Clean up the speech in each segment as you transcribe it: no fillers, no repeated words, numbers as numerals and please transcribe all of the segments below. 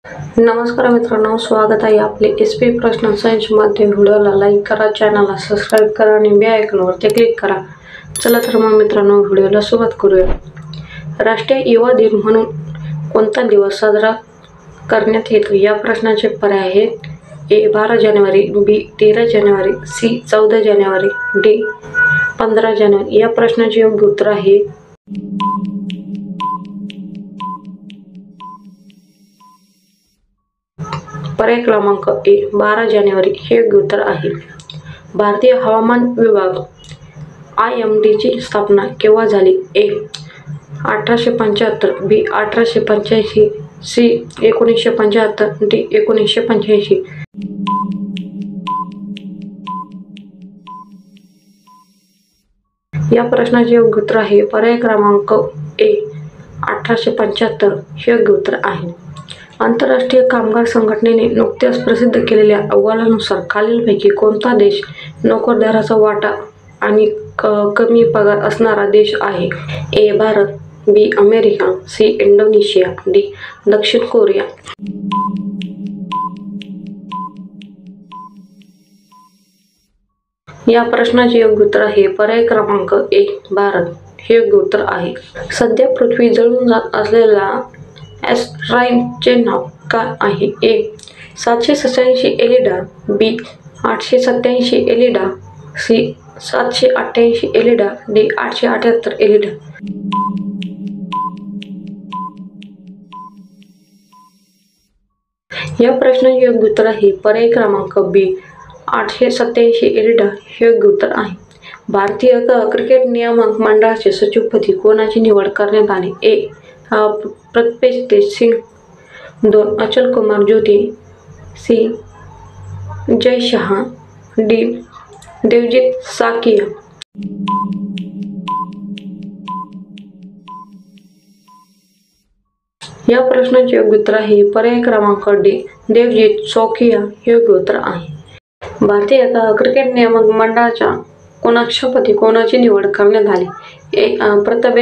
नमस्कार मित्रांनो, स्वागत आहे आपले SP प्रश्न संच मध्ये। व्हिडिओला लाईक करा, चॅनलला सबस्क्राइब करा आणि बेल आयकॉनवरती क्लिक करा। चला तर मग मित्रांनो, व्हिडिओला सुरुवात करूया। राष्ट्रीय युवा दिन म्हणून कोणता दिवस साजरा करण्यात येतो? या प्रश्नाचे पर्याय आहेत: A 12 January, B 13 January, C 14 January, D 15 जानेवारी। या प्रश्नाचे योग्य उत्तर आहे पर्याय क्रमांक A 12 जानेवारी हे योग्य उत्तर आहे। भारतीय हवामान विभाग IMD ची स्थापना केव्हा झाली? A 1875, B 1885, C 1975, D 1985। या प्रश्नाचे योग्य उत्तर आहे पर्याय क्रमांक A 1875 हे योग्य उत्तर आहे। आंतरराष्ट्रीय कामगार संघटनेने नुकत्याच प्रसिद्ध केलेल्या अहवालानुसार खालीलपैकी कोणता देश नोकरदाराचा वाटा आणि कमी पगार असणारा देश आहे? A Bharat, B America, C Indonesia, D दक्षिण कोरिया। या प्रश्नाचे योग्य उत्तर आहे पर्याय क्रमांक A भारत हे योग्य उत्तर आहे। सध्या पृथ्वी जळून जात असलेला ॲस्टेरॉइडचे नाव काय आहे? A 787 Aleida, B 887 Aleida, C 788 Aleida, D 878 Aleida. या प्रश्नाचे योग्य उत्तर आहे पर्याय क्रमांक B 887 एलिडा हे योग्य उत्तर आहे। भारतीय क्रिकेट नियामक मंडळाचे सचिवपदी कोणाची निवड करण्यात आली? A प्रताप सिंग, 2 अचल कुमार ज्योती, C जय शहा, D देवजीत साकिया। या प्रश्नाचे योग्य उत्तर आहे पर्याय क्रमांक D देवजीत साकिया हे योग्य उत्तर आहे। भारतीय क्रिकेट नियामक मंडळाच्या कोणाध्यक्षपदी कोणाची निवड करण्यात आली? A प्रताप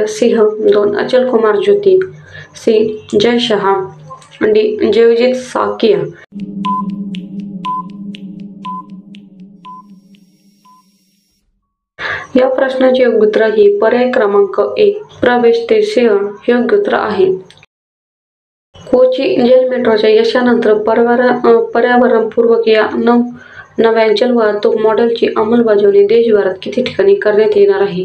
सिंह, 2 अचल कुमार ज्योती, C जय शहा, D देवजीत साकिया। या प्रश्नाचे योग्य उत्तर आहे पर्याय क्रमांक A प्रताप सिंह हे योग्य उत्तर आहे। कोची जेल मेट्रोच्या यशानंतर पर्यावरणपूर्वक या नव्या जलवाहतूक मॉडेलची अंमलबजावणी देशभरात किती ठिकाणी करण्यात येणार आहे?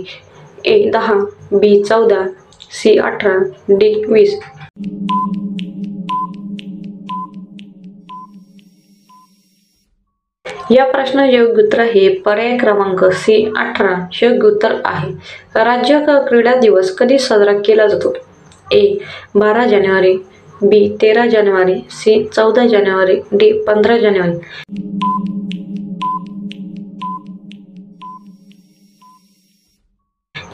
A 10, B 14, C 18, D 20। या प्रश्नाचे योग्य उत्तर आहे पर्याय क्रमांक C 18 हे योग्य उत्तर आहे। राज्य क्रीडा दिवस कधी साजरा केला जातो? A 12 January, B 13 January, C 14 January, D 15 जानेवारी।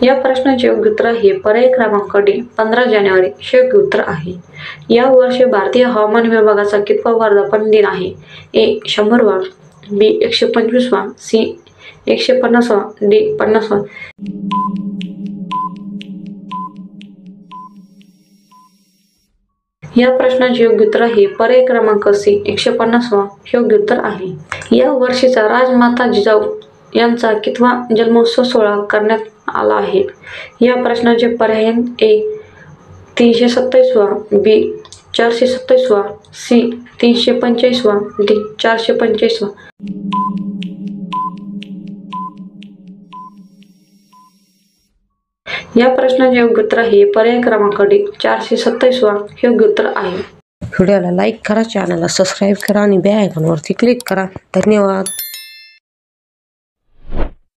या प्रश्नाचे योग्य उत्तर आहे पर्याय क्रमांक D 15 जानेवारी हे योग्य उत्तर आहे। या वर्षी भारतीय हवामान विभागाचा कितवा वर्धापन दिन आहे? A 100वा, B 125वा, C 150वा, D 50वा। या प्रश्नाचे योग्य उत्तर आहे पर्याय क्रमांक C 150वा हे योग्य उत्तर आहे। या वर्षीचा राजमाता जिजाऊ यांचा कितवा जन्मोत्सव सोहळा करण्यात आला आहे? या प्रश्नाचे पर्याय A 327वा, B 427वा, C 345वा, D 445वा। या प्रश्नाचे योग्य उत्तर आहे पर्याय क्रमांक D 427वा हे योग्य उत्तर आहे। व्हिडिओला लाईक करा, चॅनलला सबस्क्राइब करा आणि बेल आयकॉनवरती क्लिक करा। धन्यवाद।